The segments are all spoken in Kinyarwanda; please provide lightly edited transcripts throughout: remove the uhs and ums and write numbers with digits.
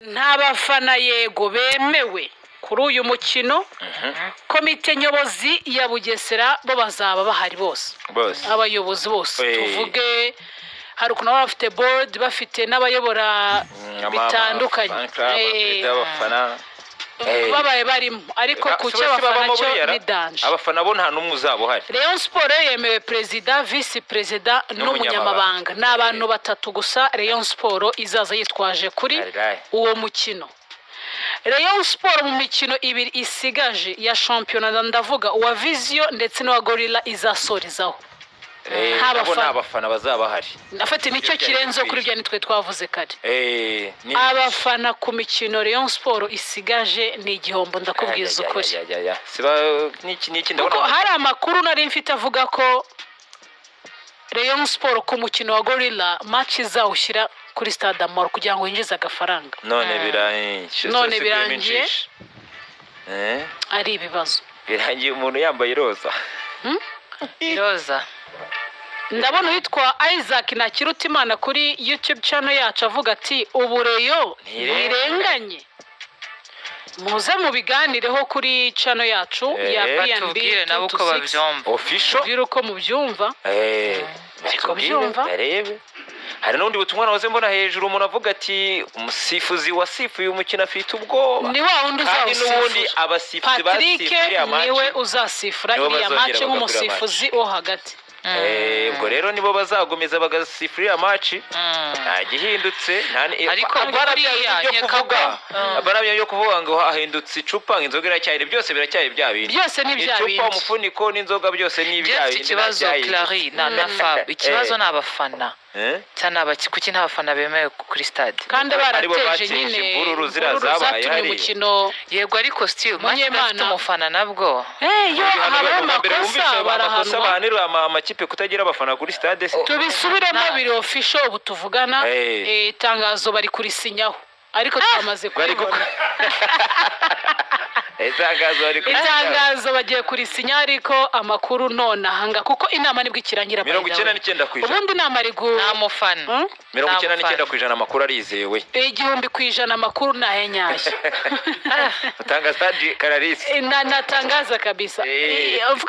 nta bafana yego bemewe kuri uyu mukino. Komite nyobozi ya Bugesera bo bazaba bahari bose, abayobozi bose tuvuge hari ukuntu baba bafite board bafite n'abayobora bitandukanye babaye barimo, ariko ku cyo abafana cyo ni danje. Abafana bo nta numwe uzaba uhari. Rayon Sport yemewe perezida, vice perezida n'umunyamabanga, n'abantu batatu gusa Rayon Sport izaza yitwaje kuri uwo mukino. Rayon Sport mu mikino ibiri isigaje ya shampiyona, ndavuga uwa Vision ndetse n'uwa Gorilla izasorizaho. Abafana bazaba hari. Ndafite nicyo kirenzo kuri bya nitwe twavuze kare. Abafana ku mikino Rayon Sport isigaje ni igihombo, ndakubwiza ukuri. Siba niki ndabona. Hari amakuru nari mfite avuga ko Rayon Sport ku mukino wa Gorilla match izawushyira kuri Stade Amahoro kugira ngo yinjize agafaranga. None birangiye. Ari ibibazo. Birangiye umuntu yambaye roza. Roza. Ndabona witwa Isaac Nakirutimana kuri YouTube channel yacu avuga ati ubureyo ntirenganye. Muze mu biganireho kuri channel yacu ya BNB nabo uko babyumva official. Biruko mubyumva. Ariko byumva. Hari n'undi butumwa nahoze mbona hejuru umuntu avuga ati umusifuzi wasifuye umukino afite ubwoba. Ni wa wundi uzasifura. N'ubundi abasifuzi basifuriye amaci niwe uzasifura iriya match nk'umusifuzi wo hagati. Ubwo rero nibo bazagomeza bagasifurira amaci nta gihindutse. Ariko barabya yo kuvuga ngo hahindutse icupa inzoga iracyari, byose biracyari bya bindi. Byose ni bya bindi. Icupa umufuniko n'inzoga byose ni bya bindi. Ikibazo Clary na Fab, ikibazo n'abafana cyane kuki n'abafana bemewe kuri stade kandi barateje nyine imvururu zirazabaye hari umukino. Yego ariko still match umufana nabwo yo amakosa barahanwa bahanira amakipe kutagira abafana kuri stade. Tubisubiremo biri official ubu tuvugana. Itangazo bari kurisinyaho ariko twamaze kubibona. Itangazo bagiye kurisinya ariko amakuru none ahanga kuko inama nibwo ikirangira 99%. Ubundi inama ari nta mufana 99% amakuru arizewe. 100% amakuru nahenyaje. Utangazaji Kararisi. Natangaza kabisa.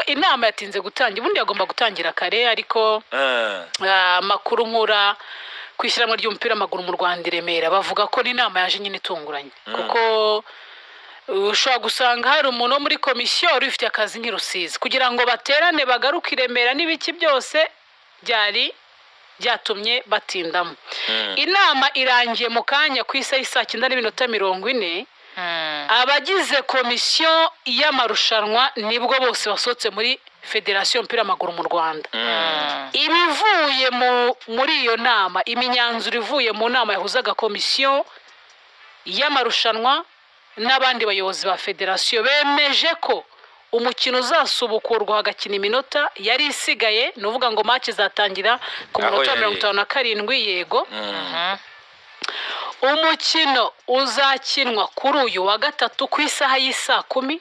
Inama yatinze gutangira, ubundi yagomba gutangira kare ariko amakuru nkura kwishyira mu ry'umupira amaguru mu Rwanda Remera bavuga ko n'inama yaje nyine itunguranye kuko ushobora gusanga hari umuntu wo muri komisiyo ufite akazi nk'irusizi kugira ngo baterane bagaruke Remera n'ibiki byose byari byatumye batindamo. Inama irangiye mu kanya ku isaha 9:40. Abagize komisiyo y'amarushanwa nibwo bose basohotse muri Federation y'umupira w'amaguru mu Rwanda. Ibivuye muri iyo nama, imyanzuro ivuye mu nama yahuzaga komisiyo y'amarushanwa n'abandi bayobozi ba Federation bemeje ko umukino uzasubukurwa hagakina iminota yari isigaye, nuvuga ngo match izatangira ku minota 57 yego. Umukino uzakinwa kuri uyu wa gatatu ku isaha y'isa 10.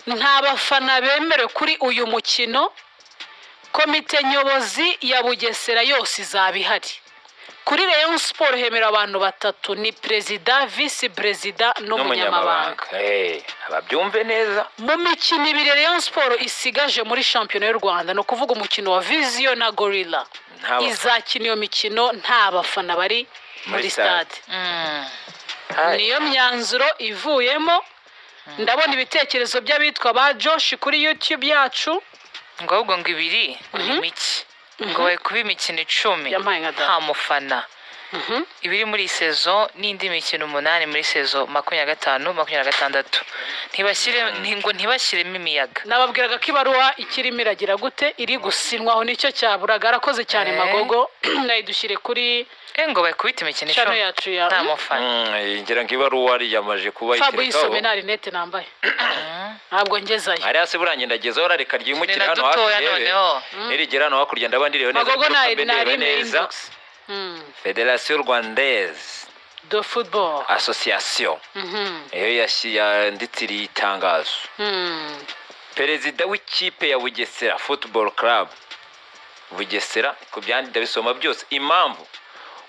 Nta bafana bemerewe kuri uyu mukino. Komite nyobozi ya Bugesera yose izabihari. Kuri Rayon Sport hemera abantu batatu, ni perezida, vice perezida n'umunyamabanga. Ababyumve neza. Mu mikino ibiri Rayon Sport isigaje muri shampiyona y'u Rwanda no kuvuga umukino wa Vision na Gorilla izakina iyo mikino nta bafana bari muri stade. Niyo myanzuro ivuyemo. Ndabona ibitekerezo by'abitwa ba Josh kuri YouTube yacu ngo ahubwo ngo ibiri imiki ngo bari kuba imikino 10 nta mufana. Ibiri muri saison n'indi mikino 8 muri saison 25-26 ntibashyiremo imiyaga. Nababwiraga ko ibaruwa ikirimo iragira gute iri gusinwaho nicyo cyaburaga. Arakoze cyane Magogo nayidushyire kuri ngo bakubita imikino 10 nta mufana. Ngira ngo ibaruwa ari yamaje kuba iterekaho. Fabrice Menari net nambaye ntabwo ngezayo. Ari hasi buranye ndagezaho rareka ryimukira hano hafi nirigera hano hakurya ndabandireho neza. Magogo nari neza. Fédération Rwandaise de Football Association iyo yanditse itangazo. Perezida w'ikipe ya Bugesera Football Club Bugesera ku byandida bisoma byose impamvu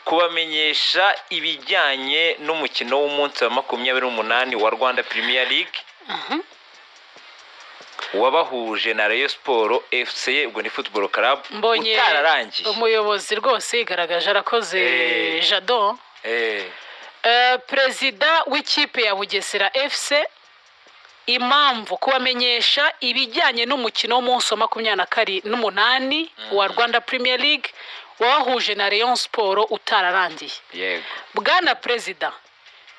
kubamenyesha ibijyanye n'umukino w'umunsi wa 28 wa Rwanda Premier League wabahuje na Rayon Sport FC, ubwo ni Football Club utararangiye. Umuyobozi rwose igaragaje arakoze Jado. Perezida w'ikipe ya Bugesera FC, impamvu kubamenyesha ibijyanye n'umukino w'umunsi wa 28 wa Rwanda Premier League wahuje na Rayon Sport utararangiye. Yego. Bwana Perezida,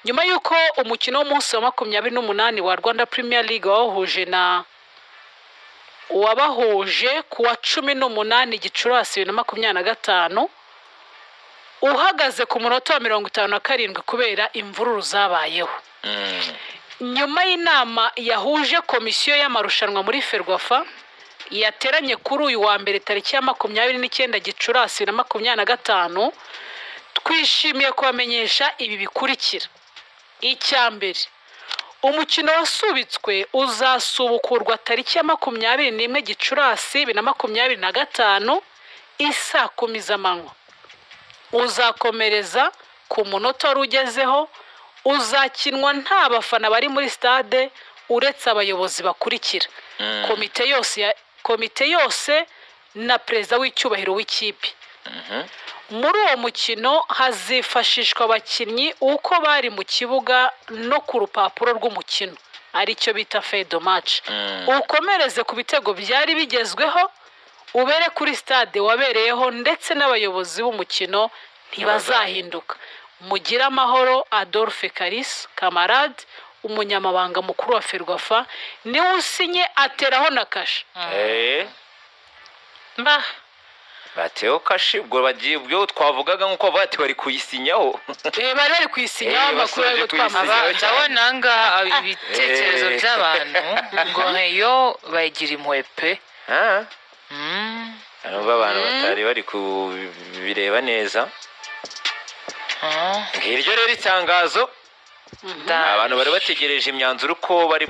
nyuma yuko umukino w'umunsi wa 28 wa Rwanda Premier League wabahuje kuwa 18 Gicurasi 2025 uhagaze ku munota wa 57 kubera imvururu zabayeho. Nyuma y'inama yahuje komisiyo y'amarushanwa muri Ferwafa yateranye kuri uyu wa mbere tariki ya 29 Gicurasi 2025, twishimiye kubamenyesha ibi bikurikira. Icyambere, umukino wasubitswe uzasubukurwa tariki ya 21 Gicurasi 2025 isa 10 z'amanywa. Uzakomereza ku munota rugezeho, uzakinwa nta bafana bari muri stade uretse abayobozi bakurikira: komite yose na perezida w'icyubahiro w'ikipe. Muri uwo mukino hazifashishwa abakinnyi uko bari mu kibuga no ku rupapuro rw'umukino, aricyo bita feuille de match. Ukomereze ku bitego byari bigezweho, ubere kuri stade wabereyeho, ndetse n'abayobozi b'umukino ntibazahinduka. Mugira amahoro. Adolphe Karis Kamarade, umunyamabanga mukuru wa Ferwafa, niwe usinye ateraho na kashe. Bateo kashi, ubwo bagiye byo twavugaga nkuko bati bari kuyisinyaho. Bari kuyisinyaho amakuru yo twamaza. Ndabona ngaha ibitekerezo by'abantu ngo nkeyo bayigira impuhwe pe. Nubwo abantu batari bari kubireba neza. Ngiryo rero itangazo abantu bari bategereje imyanzuro uko bari